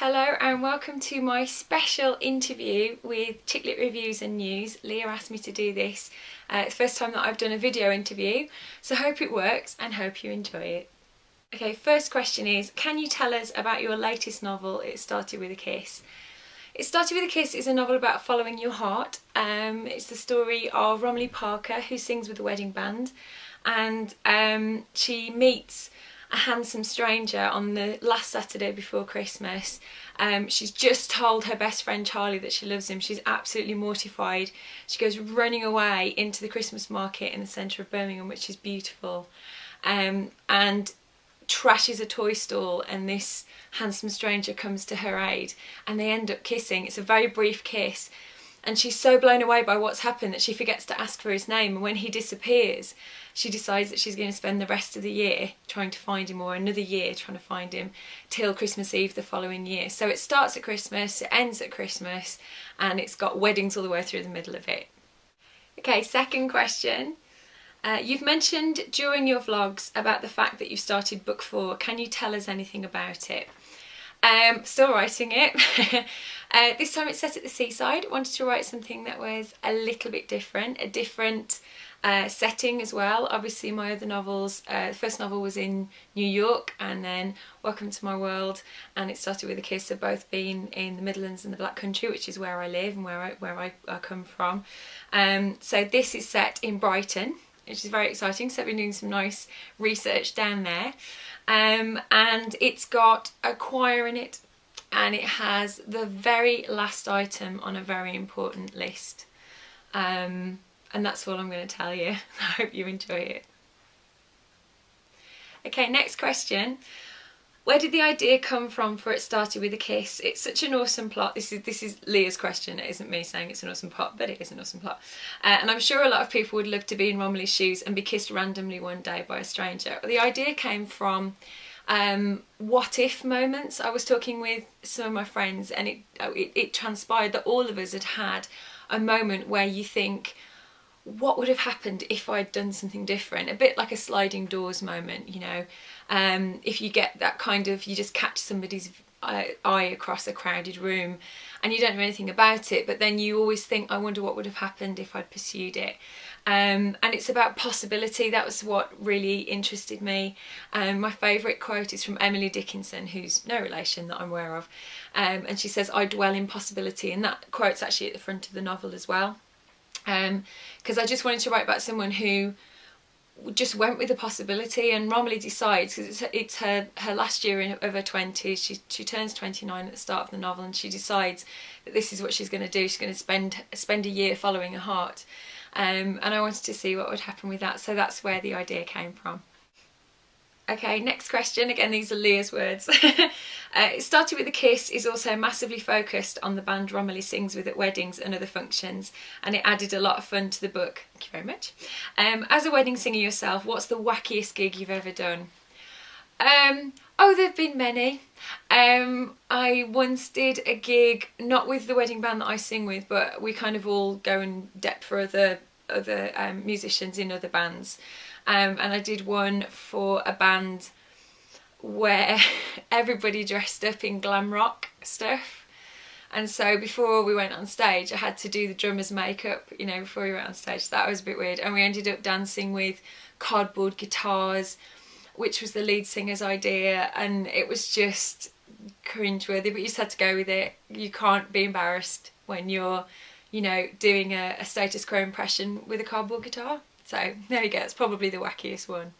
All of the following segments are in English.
Hello and welcome to my special interview with Chicklit Reviews and News. Leah asked me to do this. It's the first time that I've done a video interview, so hope it works and hope you enjoy it. Okay, first question is, can you tell us about your latest novel, It Started With a Kiss? It Started With a Kiss is a novel about following your heart. It's the story of Romilly Parker, who sings with the wedding band, and she meets a handsome stranger on the last Saturday before Christmas. She's just told her best friend Charlie that she loves him. She's absolutely mortified. She goes running away into the Christmas market in the centre of Birmingham, which is beautiful, and trashes a toy stall, and this handsome stranger comes to her aid and they end up kissing. It's a very brief kiss, and she's so blown away by what's happened that she forgets to ask for his name, and when he disappears she decides that she's going to spend the rest of the year trying to find him, or another year trying to find him, till Christmas Eve the following year. So it starts at Christmas, it ends at Christmas, and it's got weddings all the way through the middle of it. Okay, second question. You've mentioned during your vlogs about the fact that you started book 4. Can you tell us anything about it? Still writing it. This time it's set at the seaside. I wanted to write something that was a little bit different, a different setting as well. Obviously my other novels, the first novel was in New York, and then Welcome to My World and It Started With a Kiss have both been in the Midlands and the Black Country, which is where I live and where I come from. So this is set in Brighton, which is very exciting, so I've been doing some nice research down there. And it's got a choir in it, and it has the very last item on a very important list. And that's all I'm going to tell you. I hope you enjoy it. Okay, next question. Where did the idea come from for It Started With a Kiss? It's such an awesome plot. This is Leah's question. It isn't me saying it's an awesome plot, but it is an awesome plot. And I'm sure a lot of people would love to be in Romilly's shoes and be kissed randomly one day by a stranger. The idea came from what if moments. I was talking with some of my friends, and it transpired that all of us had had a moment where you think, what would have happened if I'd done something different? A bit like a sliding doors moment, you know. If you get that kind of, you just catch somebody's eye across a crowded room and you don't know anything about it, but then you always think, I wonder what would have happened if I'd pursued it. And it's about possibility. That was what really interested me. My favourite quote is from Miranda Dickinson, who's no relation that I'm aware of, and she says, I dwell in possibility, and that quote's actually at the front of the novel as well. Because I just wanted to write about someone who just went with the possibility, and Romilly decides, because it's her last year of her 20s, she turns 29 at the start of the novel, and she decides that this is what she's going to do. She's going to spend a year following her heart, and I wanted to see what would happen with that, so that's where the idea came from. Okay, next question. Again, these are Leah's words. It Started With a Kiss is also massively focused on the band Romilly sings with at weddings and other functions, and it added a lot of fun to the book. Thank you very much. As a wedding singer yourself, what's the wackiest gig you've ever done? Oh, there've been many. I once did a gig, not with the wedding band that I sing with, but we kind of all go and dep for other musicians in other bands. And I did one for a band where everybody dressed up in glam rock stuff, and so before we went on stage I had to do the drummer's makeup, you know, before we went on stage. So that was a bit weird, and we ended up dancing with cardboard guitars, which was the lead singer's idea, and it was just cringeworthy, but you just had to go with it. You can't be embarrassed when you're, you know, doing a status quo impression with a cardboard guitar. So there you go, it's probably the wackiest one.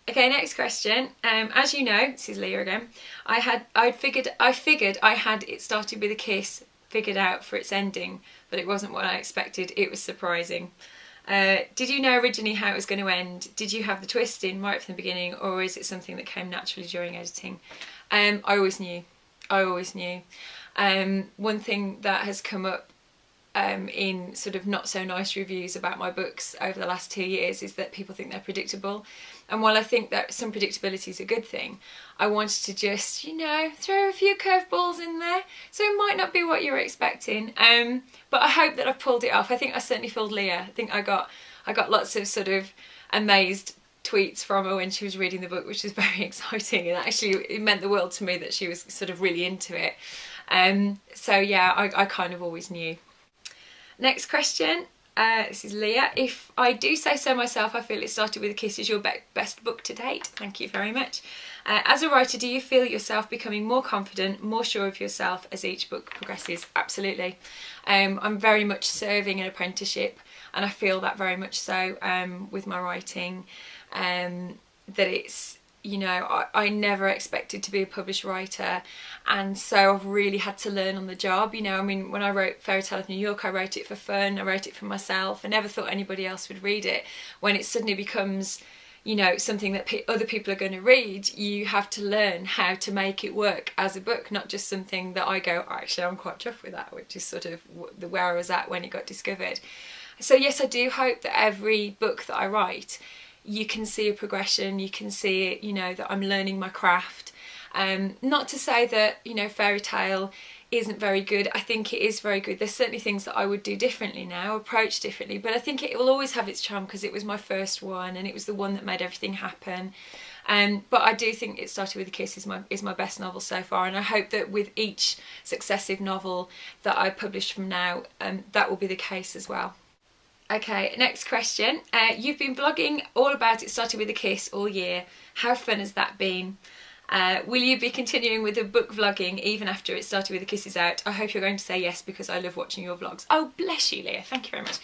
Okay, next question. As you know, this is Leah again, I figured I had It Started With a Kiss figured out for its ending, but it wasn't what I expected. It was surprising. Did you know originally how it was going to end? Did you have the twist in right from the beginning, or is it something that came naturally during editing? I always knew. One thing that has come up in sort of not so nice reviews about my books over the last 2 years is that people think they're predictable, and while I think that some predictability is a good thing, I wanted to just, you know, throw a few curveballs in there, so it might not be what you're expecting, but I hope that I've pulled it off. I think I certainly fooled Leah. I think I got lots of sort of amazed tweets from her when she was reading the book, which was very exciting, and actually it meant the world to me that she was sort of really into it. So yeah, I kind of always knew. Next question. This is Leah. If I do say so myself, I feel It Started With a Kiss is your best book to date. Thank you very much. As a writer, do you feel yourself becoming more confident, more sure of yourself as each book progresses? Absolutely. I'm very much serving an apprenticeship, and I feel that very much so with my writing, that it's, you know, I never expected to be a published writer, and so I've really had to learn on the job. You know, I mean, when I wrote Fairytale of New York, I wrote it for fun, I wrote it for myself. I never thought anybody else would read it. When it suddenly becomes, you know, something that other people are going to read, you have to learn how to make it work as a book, not just something that I go, oh, actually I'm quite chuffed with that, which is sort of where I was at when it got discovered. So yes, I do hope that every book that I write, you can see a progression, you can see it, you know, that I'm learning my craft. Not to say that, you know, Fairytale isn't very good. I think it is very good. There's certainly things that I would do differently now, approach differently, but I think it will always have its charm because it was my first one and it was the one that made everything happen. But I do think It Started With a Kiss is my best novel so far, and I hope that with each successive novel that I publish from now, that will be the case as well. Okay, next question. You've been blogging all about It Started With a Kiss all year. How fun has that been? Will you be continuing with the book vlogging even after It Started With a Kiss is out? I hope you're going to say yes, because I love watching your vlogs. Oh, bless you, Leah. Thank you very much.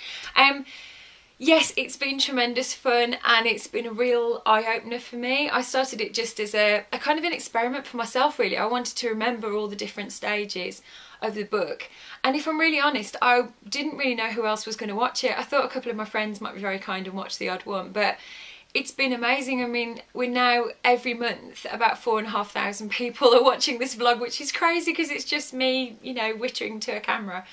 Yes, it's been tremendous fun, and it's been a real eye-opener for me. I started it just as a kind of an experiment for myself, really. I wanted to remember all the different stages of the book, and if I'm really honest, I didn't really know who else was going to watch it. I thought a couple of my friends might be very kind and watch the odd one, but it's been amazing. I mean, we're now every month about 4,500 people are watching this vlog, which is crazy because it's just me, you know, wittering to a camera,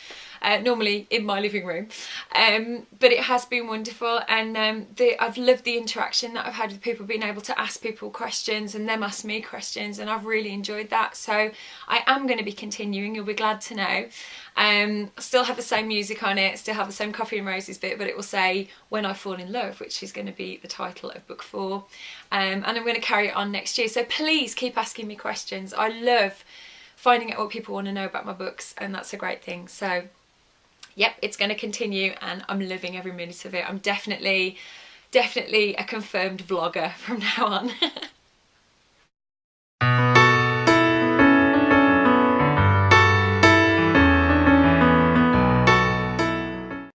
normally in my living room. But it has been wonderful, and I've loved the interaction that I've had with people, being able to ask people questions and them ask me questions, and I've really enjoyed that. So I am going to be continuing, you'll be glad to know. I still have the same music on it, still have the same Coffee and Roses bit, but it will say When I Fall in Love, which is going to be the title of book 4. And I'm going to carry it on next year. So please keep asking me questions. I love finding out what people want to know about my books, and that's a great thing. So yep, it's going to continue, and I'm loving every minute of it. I'm definitely a confirmed vlogger from now on.